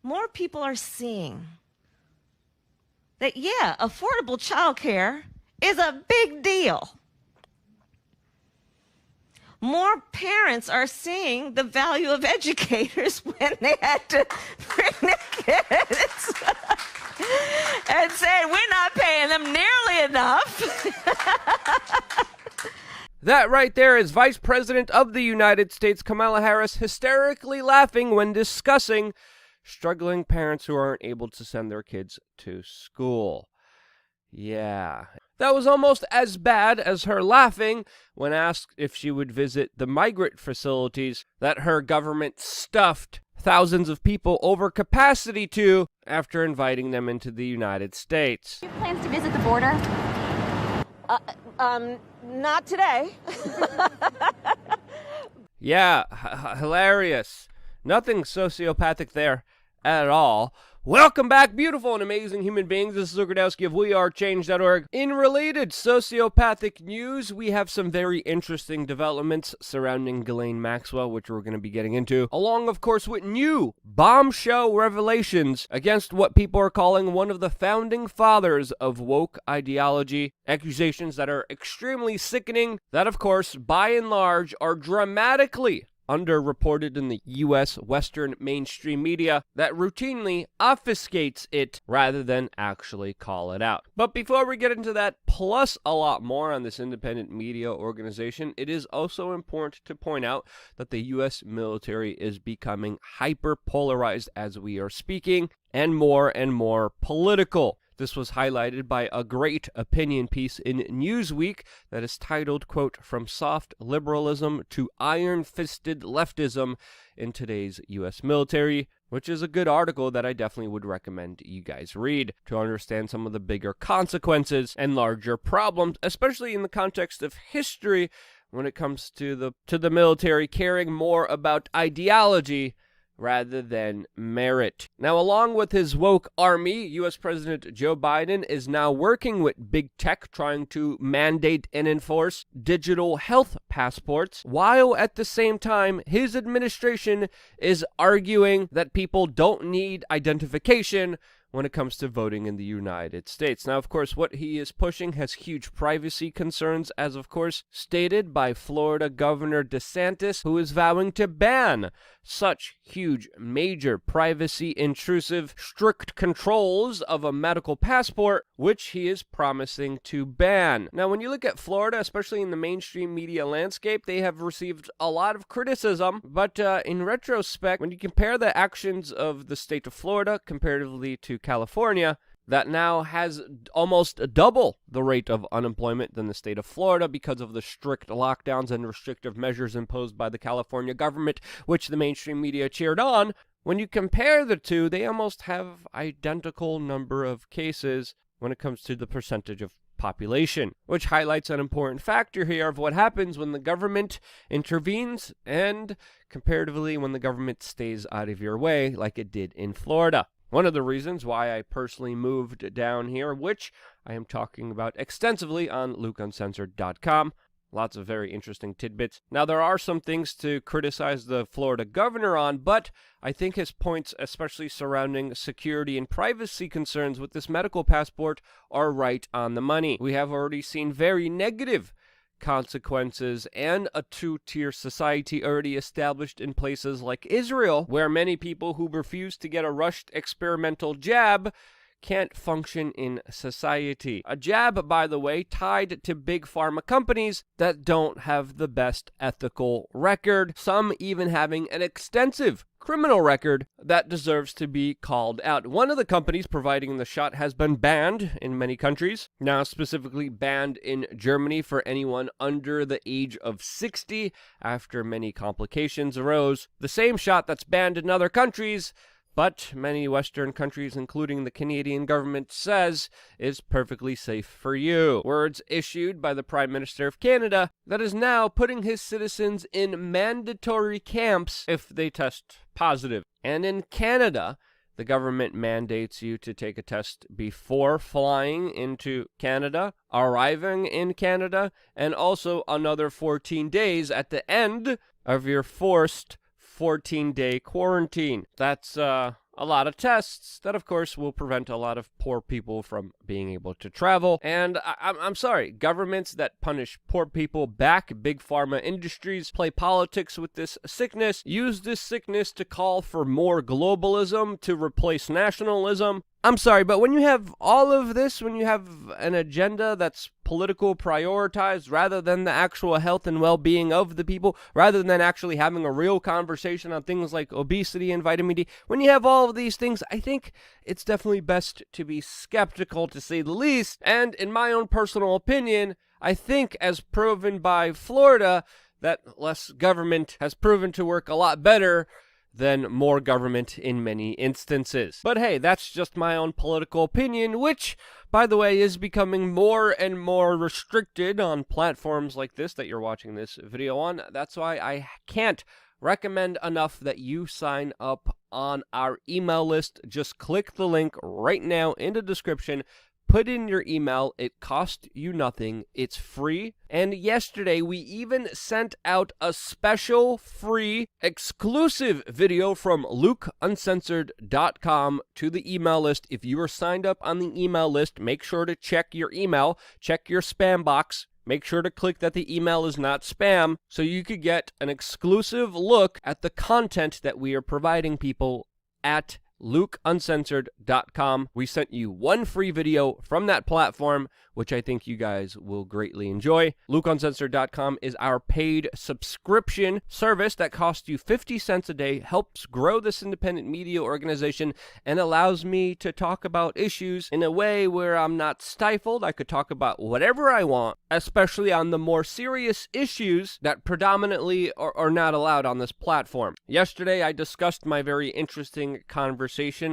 more people are seeing that, yeah, affordable childcare is a big deal. More parents are seeing the value of educators when they had to bring their kids and said, we're not paying them nearly enough. That right there is Vice President of the United States, Kamala Harris, hysterically laughing when discussing struggling parents who aren't able to send their kids to school. Yeah. That was almost as bad as her laughing when asked if she would visit the migrant facilities that her government stuffed thousands of people over capacity to after inviting them into the United States. Do you have plans to visit the border? Not today. Yeah, hilarious. Nothing sociopathic there at all. Welcome back, beautiful and amazing human beings. This is Luke Radowski of WeAreChange.org. In related sociopathic news, we have some very interesting developments surrounding Ghislaine Maxwell, which we're going to be getting into, along, of course, with new bombshell revelations against what people are calling one of the founding fathers of woke ideology. Accusations that are extremely sickening, that, of course, by and large, are dramatically underreported in the U.S. Western mainstream media that routinely obfuscates it rather than actually call it out. But before we get into that, plus a lot more on this independent media organization, it is also important to point out that the U.S. military is becoming hyper-polarized as we are speaking, and more political. This was highlighted by a great opinion piece in Newsweek that is titled, quote, "From Soft Liberalism to Iron-Fisted Leftism in Today's U.S. Military," which is a good article that I definitely would recommend you guys read to understand some of the bigger consequences and larger problems, especially in the context of history when it comes to the military caring more about ideology rather than merit. Now, along with his woke army, U.S. President Joe Biden is now working with big tech trying to mandate and enforce digital health passports, while at the same time, his administration is arguing that people don't need identification when it comes to voting in the United States. Now, of course, what he is pushing has huge privacy concerns, as of course stated by Florida Governor DeSantis, who is vowing to ban such huge, major, privacy-intrusive, strict controls of a medical passport, which he is promising to ban. Now, when you look at Florida, especially in the mainstream media landscape, they have received a lot of criticism, but in retrospect, when you compare the actions of the state of Florida comparatively to California, that now has almost double the rate of unemployment than the state of Florida because of the strict lockdowns and restrictive measures imposed by the California government, which the mainstream media cheered on. When you compare the two, they almost have identical number of cases when it comes to the percentage of population, which highlights an important factor here of what happens when the government intervenes and comparatively when the government stays out of your way like it did in Florida. One of the reasons why I personally moved down here, which I am talking about extensively on LukeUncensored.com. Lots of very interesting tidbits. Now, there are some things to criticize the Florida governor on, but I think his points, especially surrounding security and privacy concerns with this medical passport, are right on the money. We have already seen very negative consequences and a two-tier society already established in places like Israel, where many people who refuse to get a rushed experimental jab can't function in society. A jab, by the way, tied to big pharma companies that don't have the best ethical record, some even having an extensive criminal record that deserves to be called out. One of the companies providing the shot has been banned in many countries, now specifically banned in Germany for anyone under the age of 60 after many complications arose. The same shot that's banned in other countries, but many Western countries, including the Canadian government, says is perfectly safe for you. Words issued by the Prime Minister of Canada that is now putting his citizens in mandatory camps if they test positive. And in Canada, the government mandates you to take a test before flying into Canada, arriving in Canada, and also another 14 days at the end of your forced 14-day quarantine. That's a lot of tests that, of course, will prevent a lot of poor people from being able to travel. And I'm sorry, governments that punish poor people back big pharma industries, play politics with this sickness, use this sickness to call for more globalism to replace nationalism. I'm sorry, but when you have all of this, when you have an agenda that's political prioritized rather than the actual health and well-being of the people, rather than actually having a real conversation on things like obesity and vitamin D, when you have all of these things, I think it's definitely best to be skeptical, to say the least. And in my own personal opinion, I think, as proven by Florida, that less government has proven to work a lot better than more government in many instances. But hey, that's just my own political opinion, which, by the way, is becoming more and more restricted on platforms like this that you're watching this video on. That's why I can't recommend enough that you sign up on our email list. Just click the link right now in the description. Put in your email. It costs you nothing. It's free. And yesterday, we even sent out a special free exclusive video from LukeUncensored.com to the email list. If you are signed up on the email list, make sure to check your email, check your spam box. Make sure to click that the email is not spam so you could get an exclusive look at the content that we are providing people at LukeUncensored.com. We sent you one free video from that platform, which I think you guys will greatly enjoy. LukeUncensored.com is our paid subscription service that costs you 50 cents a day, helps grow this independent media organization, and allows me to talk about issues in a way where I'm not stifled. I could talk about whatever I want, especially on the more serious issues that predominantly are not allowed on this platform. Yesterday, I discussed my very interesting conversation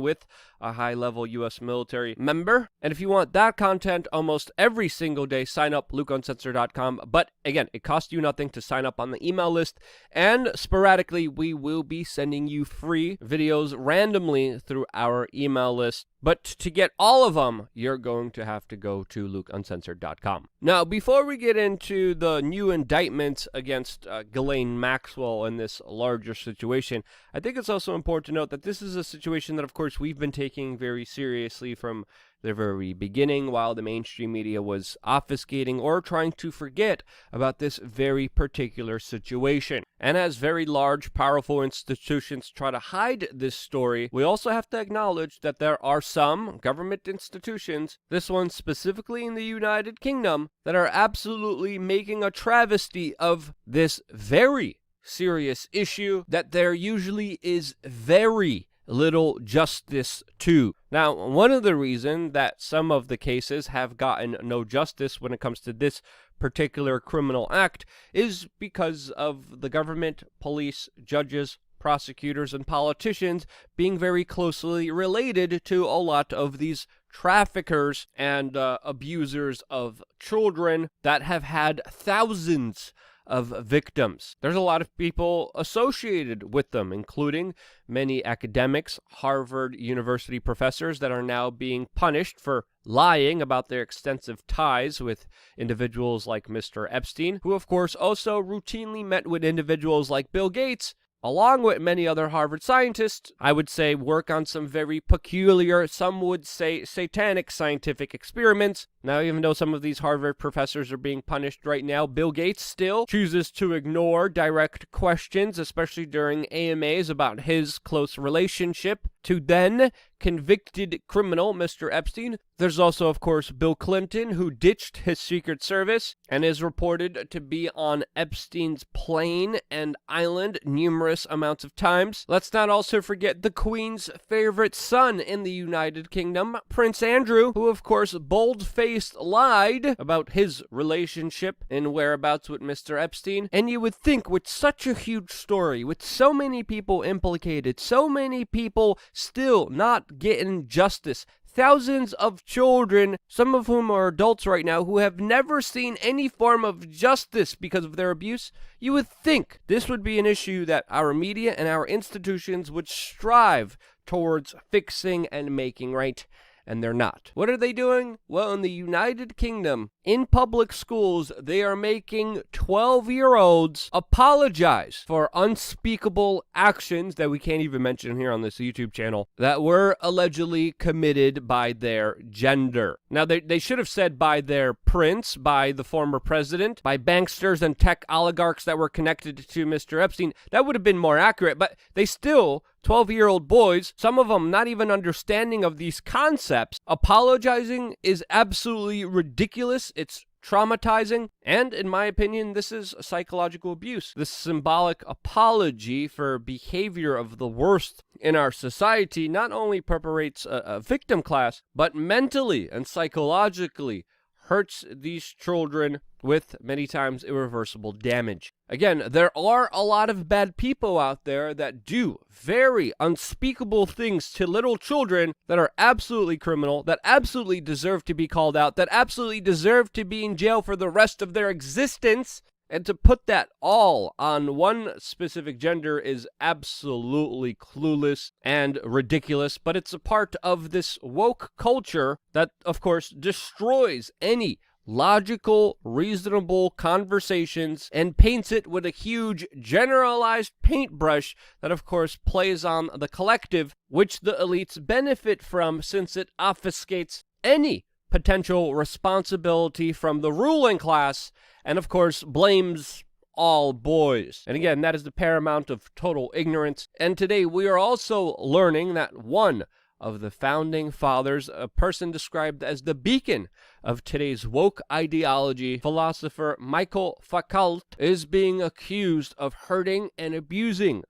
with a high-level U.S. military member. And if you want that content almost every single day, sign up LukeUncensored.com. But again, it costs you nothing to sign up on the email list. And sporadically, we will be sending you free videos randomly through our email list. But to get all of them, you're going to have to go to LukeUncensored.com. Now, before we get into the new indictments against Ghislaine Maxwell in this larger situation, I think it's also important to note that this is a situation that, of course, we've been taking very seriously from the very beginning, while the mainstream media was obfuscating or trying to forget about this very particular situation. And as very large, powerful institutions try to hide this story, we also have to acknowledge that there are some government institutions, this one specifically in the United Kingdom, that are absolutely making a travesty of this very serious issue that there usually is very little justice to. Now, one of the reasons that some of the cases have gotten no justice when it comes to this particular criminal act is because of the government, police, judges, prosecutors, and politicians being very closely related to a lot of these traffickers and abusers of children that have had thousands of victims. There's a lot of people associated with them, including many academics, Harvard University professors that are now being punished for lying about their extensive ties with individuals like Mr. Epstein, who of course also routinely met with individuals like Bill Gates, along with many other Harvard scientists. I would say work on some very peculiar, some would say satanic scientific experiments. Now, even though some of these Harvard professors are being punished right now, Bill Gates still chooses to ignore direct questions, especially during AMAs, about his close relationship to then convicted criminal Mr. Epstein. There's also, of course, Bill Clinton, who ditched his Secret Service and is reported to be on Epstein's plane and island numerous amounts of times. Let's not also forget the Queen's favorite son in the United Kingdom, Prince Andrew, who, of course, bold-faced lied about his relationship and whereabouts with Mr. Epstein. And you would think, with such a huge story, with so many people implicated, so many people still not getting justice, thousands of children, some of whom are adults right now, who have never seen any form of justice because of their abuse, you would think this would be an issue that our media and our institutions would strive towards fixing and making right. and they're not. What are they doing? Well, in the United Kingdom, in public schools, they are making 12-year-olds apologize for unspeakable actions that we can't even mention here on this YouTube channel that were allegedly committed by their gender. Now, they should have said by their prince, by the former president, by banksters and tech oligarchs that were connected to Mr. Epstein. That would have been more accurate, but they still, 12-year-old boys, some of them not even understanding of these concepts, apologizing is absolutely ridiculous. It's traumatizing, and in my opinion, this is psychological abuse. This symbolic apology for behavior of the worst in our society not only perpetrates a victim class, but mentally and psychologically hurts these children with many times irreversible damage. Again, there are a lot of bad people out there that do very unspeakable things to little children that are absolutely criminal, that absolutely deserve to be called out, that absolutely deserve to be in jail for the rest of their existence. And to put that all on one specific gender is absolutely clueless and ridiculous, but it's a part of this woke culture that, of course, destroys any logical, reasonable conversations and paints it with a huge generalized paintbrush that, of course, plays on the collective, which the elites benefit from since it obfuscates any potential responsibility from the ruling class and, of course, blames all boys. And again, that is the paramount of total ignorance. And today we are also learning that one of the founding fathers, a person described as the beacon of today's woke ideology, philosopher Michael Foucault, is being accused of hurting and abusing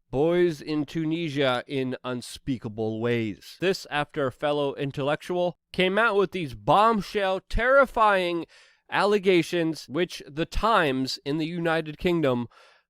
boys in Tunisia in unspeakable ways. This after a fellow intellectual came out with these bombshell, terrifying allegations, which the Times in the United Kingdom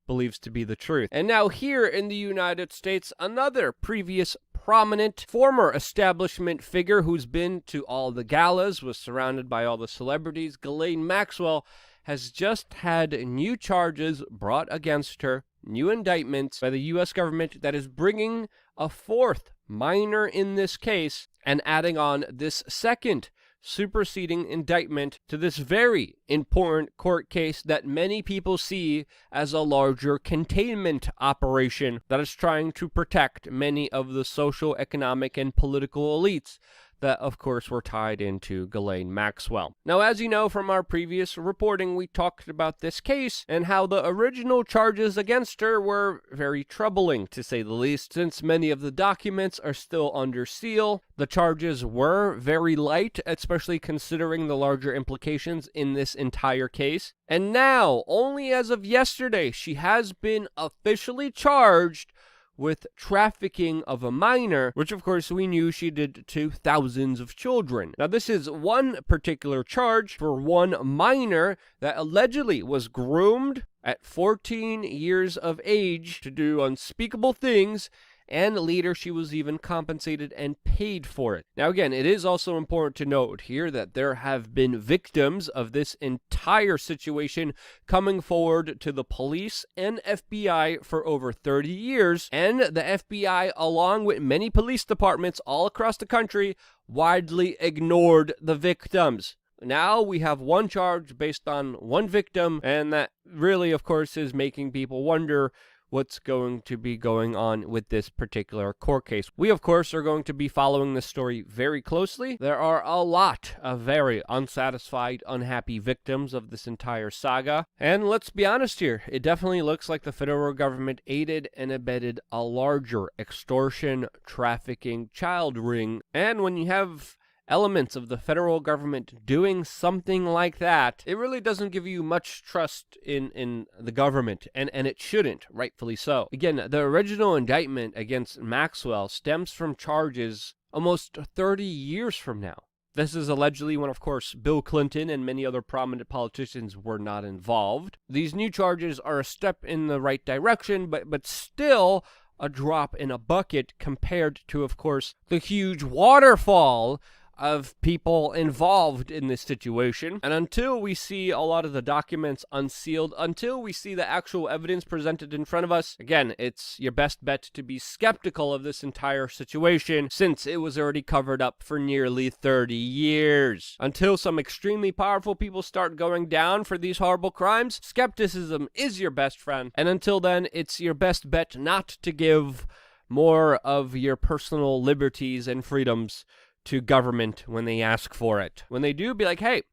believes to be the truth. And now here in the United States, another previous prominent former establishment figure who's been to all the galas, was surrounded by all the celebrities, Ghislaine Maxwell, has just had new charges brought against her, new indictments by the U.S. government that is bringing a fourth minor in this case and adding on this second superseding indictment to this very important court case that many people see as a larger containment operation that is trying to protect many of the social, economic, and political elites that, of course, were tied into Ghislaine Maxwell. Now, as you know from our previous reporting, we talked about this case and how the original charges against her were very troubling, to say the least, since many of the documents are still under seal. The charges were very light, especially considering the larger implications in this entire case. And now, only as of yesterday, she has been officially charged with trafficking of a minor, which of course we knew she did to thousands of children. Now, this is one particular charge for one minor that allegedly was groomed at 14 years of age to do unspeakable things, and later she was even compensated and paid for it. Now again, it is also important to note here that there have been victims of this entire situation coming forward to the police and FBI for over 30 years, and the FBI, along with many police departments all across the country, widely ignored the victims. Now we have one charge based on one victim, and that really, of course, is making people wonder what's going to be going on with this particular court case. We, of course, are going to be following this story very closely. There are a lot of very unsatisfied, unhappy victims of this entire saga. And let's be honest here, it definitely looks like the federal government aided and abetted a larger extortion, trafficking, child ring. And when you have elements of the federal government doing something like that, it really doesn't give you much trust in the government, and it shouldn't, rightfully so. Again, the original indictment against Maxwell stems from charges almost 30 years from now. This is allegedly when, of course, Bill Clinton and many other prominent politicians were not involved. These new charges are a step in the right direction, but still a drop in a bucket compared to, of course, the huge waterfall of people involved in this situation. And until we see a lot of the documents unsealed, until we see the actual evidence presented in front of us, again, it's your best bet to be skeptical of this entire situation, since it was already covered up for nearly 30 years. Until some extremely powerful people start going down for these horrible crimes, skepticism is your best friend. And until then, it's your best bet not to give more of your personal liberties and freedoms to government when they ask for it. When they do, be like, hey,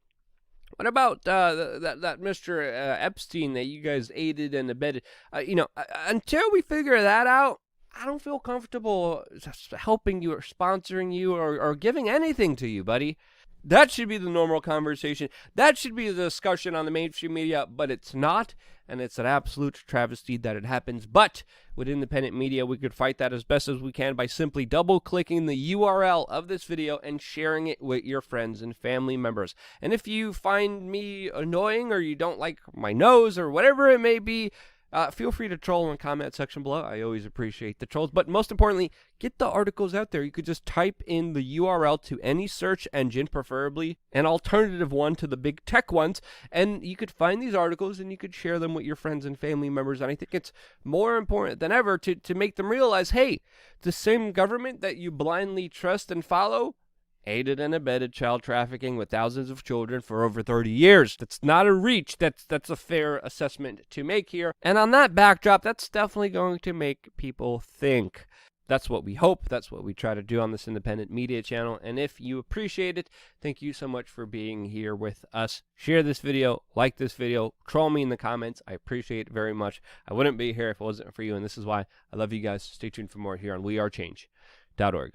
what about that Mr. Epstein that you guys aided and abetted? Until we figure that out, I don't feel comfortable helping you or sponsoring you or giving anything to you, buddy. That should be the normal conversation. That should be the discussion on the mainstream media, but it's not, and it's an absolute travesty that it happens. But with independent media, we could fight that as best as we can by simply double-clicking the URL of this video and sharing it with your friends and family members. And if you find me annoying or you don't like my nose or whatever it may be, feel free to troll in the comment section below. I always appreciate the trolls. But most importantly, get the articles out there. You could just type in the URL to any search engine, preferably an alternative one to the big tech ones, and you could find these articles and you could share them with your friends and family members. And I think it's more important than ever to make them realize, hey, the same government that you blindly trust and follow aided and abetted child trafficking with thousands of children for over 30 years. That's not a reach. That's a fair assessment to make here. And on that backdrop, that's definitely going to make people think. That's what we hope. That's what we try to do on this independent media channel. And if you appreciate it, thank you so much for being here with us. Share this video, like this video, troll me in the comments. I appreciate it very much. I wouldn't be here if it wasn't for you, and this is why I love you guys. Stay tuned for more here on WeAreChange.org.